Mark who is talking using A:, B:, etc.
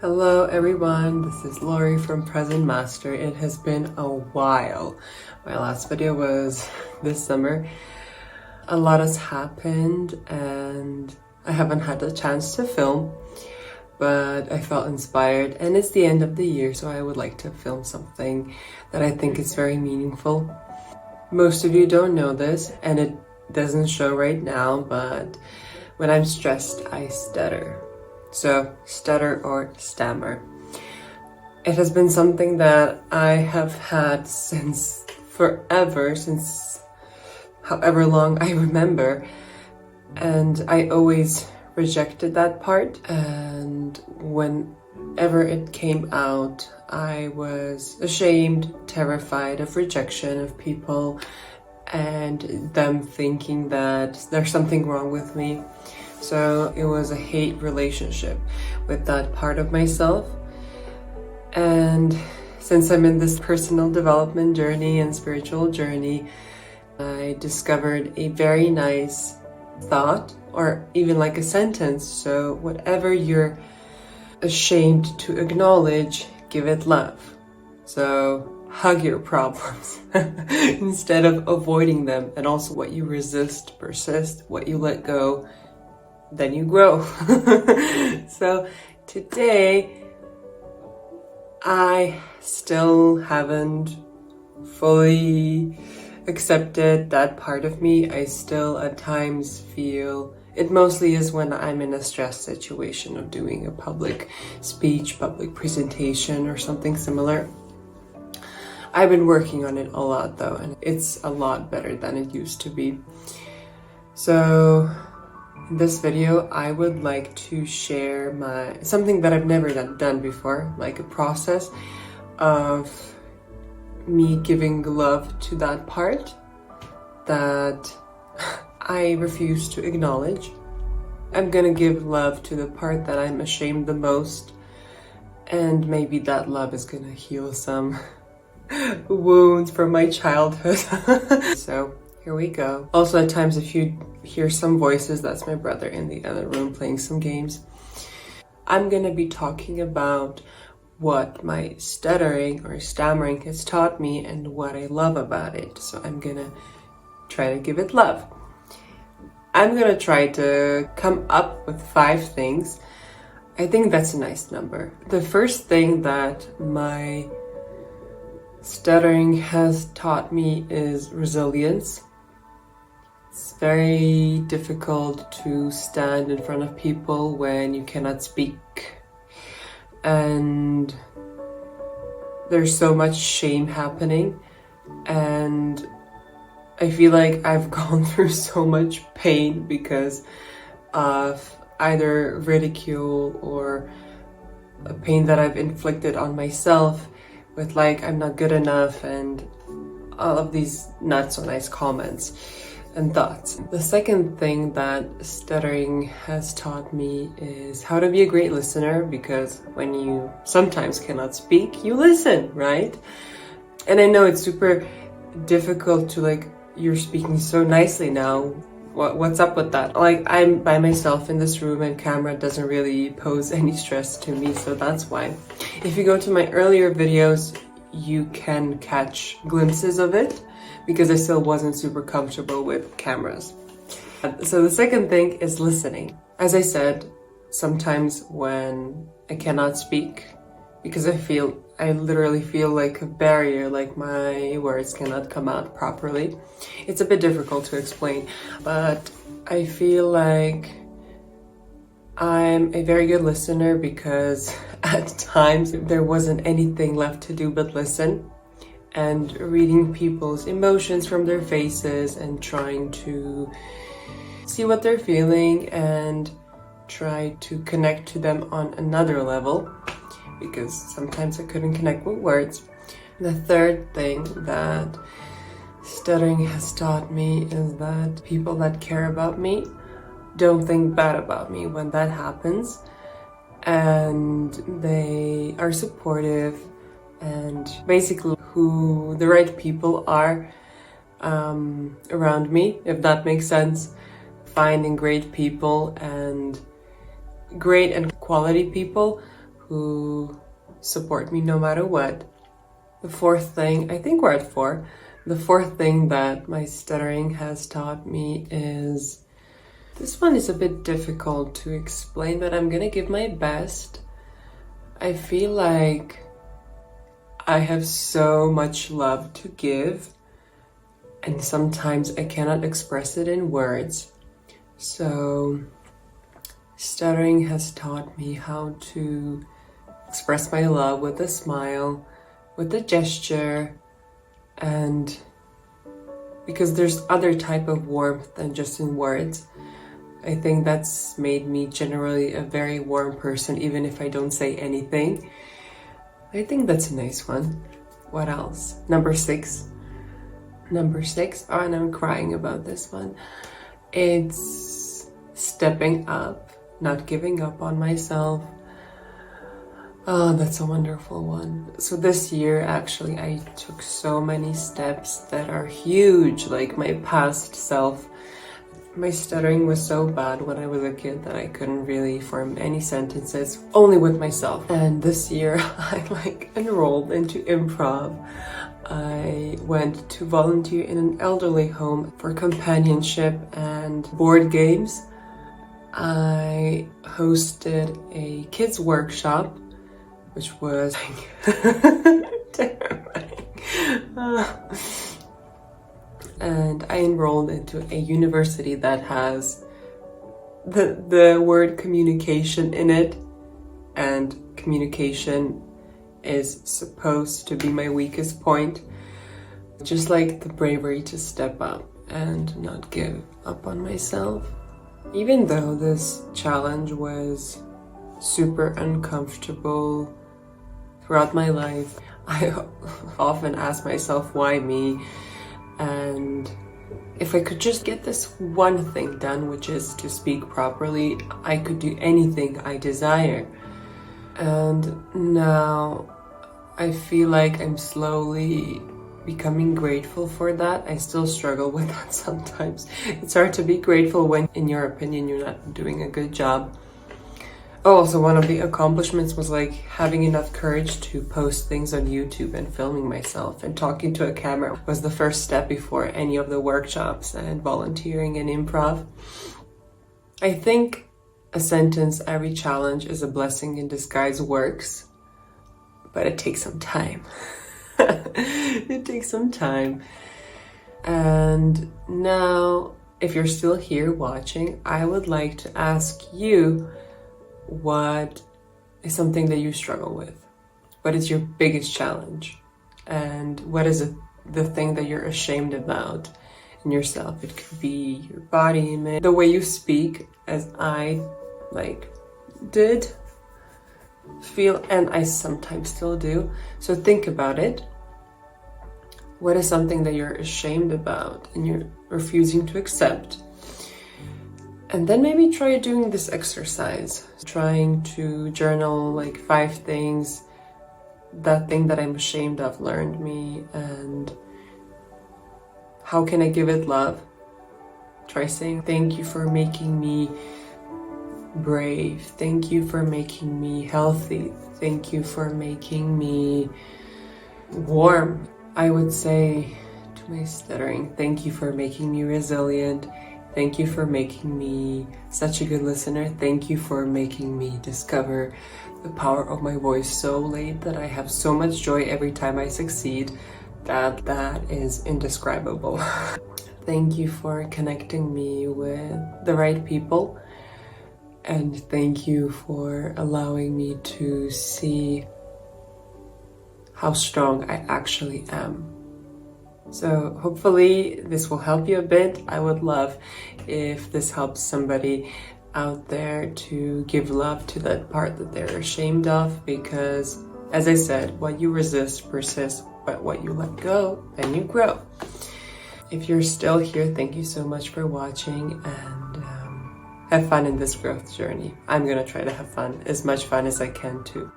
A: Hello everyone, this is Lori from Present Master. It has been a while. My last video was this summer. A lot has happened and I haven't had the chance to film, but I felt inspired and it's the end of the year, so I would like to film something that I think is very meaningful. Most of you don't know this and it doesn't show right now, but when I'm stressed, I stutter. So, stutter or stammer. It has been something that I have had since forever, since however long I remember. And I always rejected that part. And whenever it came out, I was ashamed, terrified of rejection, of people, and them thinking that there's something wrong with me. So it was a hate relationship with that part of myself. And since I'm in this personal development journey and spiritual journey, I discovered a very nice thought, or even like a sentence. So whatever you're ashamed to acknowledge, give it love. So hug your problems instead of avoiding them. And also what you resist, persist, what you let go, then you grow. So today I still haven't fully accepted that part of me. I still at times feel it, mostly is when I'm in a stress situation of doing a public speech, public presentation or something similar. I've been working on it a lot though, and it's a lot better than it used to be. So in this video, I would like to share something that I've never done before, like a process of me giving love to that part that I refuse to acknowledge. I'm gonna give love to the part that I'm ashamed the most, and maybe that love is gonna heal some wounds from my childhood. So here we go. Also, at times, if you hear some voices, that's my brother in the other room playing some games. I'm gonna be talking about what my stuttering or stammering has taught me and what I love about it. So I'm gonna try to give it love. I'm gonna try to come up with 5 things. I think that's a nice number. The first thing that my stuttering has taught me is resilience. It's very difficult to stand in front of people when you cannot speak. And there's so much shame happening. And I feel like I've gone through so much pain because of either ridicule or a pain that I've inflicted on myself with like, I'm not good enough and all of these not so nice comments and thoughts. The second thing that stuttering has taught me is how to be a great listener, because when you sometimes cannot speak, you listen, right? And I know it's super difficult to like, you're speaking so nicely now. What's up with that? Like, I'm by myself in this room and camera doesn't really pose any stress to me, so that's why. If you go to my earlier videos, you can catch glimpses of it, because I still wasn't super comfortable with cameras. So the second thing is listening. As I said, sometimes when I cannot speak, because I literally feel like a barrier, like my words cannot come out properly. It's a bit difficult to explain, but I feel like I'm a very good listener because at times there wasn't anything left to do but listen, and reading people's emotions from their faces and trying to see what they're feeling and try to connect to them on another level, because sometimes I couldn't connect with words. The third thing that stuttering has taught me is that people that care about me don't think bad about me when that happens, and they are supportive, and basically who the right people are around me, if that makes sense. Finding great people and great and quality people who support me no matter what. The fourth thing, I think we're at 4. The fourth thing that my stuttering has taught me is, this one is a bit difficult to explain, but I'm gonna give my best. I feel like I have so much love to give, and sometimes I cannot express it in words. So stuttering has taught me how to express my love with a smile, with a gesture, and because there's other type of warmth than just in words. I think that's made me generally a very warm person, even if I don't say anything. I think that's a nice one. What else? Number 6. Number 6, oh, and I'm crying about this one. It's stepping up, not giving up on myself. Oh, that's a wonderful one. So this year, actually, I took so many steps that are huge, like my past self. My stuttering was so bad when I was a kid that I couldn't really form any sentences, only with myself. And this year, I enrolled into improv. I went to volunteer in an elderly home for companionship and board games. I hosted a kids workshop, which was terrifying. And I enrolled into a university that has the word communication in it, and communication is supposed to be my weakest point. Just like the bravery to step up and not give up on myself. Even though this challenge was super uncomfortable throughout my life, I often ask myself, why me? And if I could just get this one thing done, which is to speak properly, I could do anything I desire. And now I feel like I'm slowly becoming grateful for that. I still struggle with that sometimes. It's hard to be grateful when, in your opinion, you're not doing a good job. Oh, so one of the accomplishments was like having enough courage to post things on YouTube and filming myself, and talking to a camera was the first step before any of the workshops and volunteering and improv. I think a sentence, every challenge is a blessing in disguise works, but it takes some time. It takes some time. And now, if you're still here watching, I would like to ask you, what is something that you struggle with? What is your biggest challenge? And what is the thing that you're ashamed about in yourself? It could be your body image, the way you speak, as I did feel, and I sometimes still do. So think about it. What is something that you're ashamed about and you're refusing to accept? And then maybe try doing this exercise, trying to journal 5 things that thing that I'm ashamed of learned me, and how can I give it love? Try saying, thank you for making me brave. Thank you for making me healthy. Thank you for making me warm. I would say to my stuttering, thank you for making me resilient. Thank you for making me such a good listener. Thank you for making me discover the power of my voice so late that I have so much joy every time I succeed. That is indescribable. Thank you for connecting me with the right people. And thank you for allowing me to see how strong I actually am. So hopefully this will help you a bit. I would love if this helps somebody out there to give love to that part that they're ashamed of, because as I said, what you resist persists, but what you let go, then you grow. If you're still here, thank you so much for watching, and have fun in this growth journey. I'm gonna try to have fun, as much fun as I can too.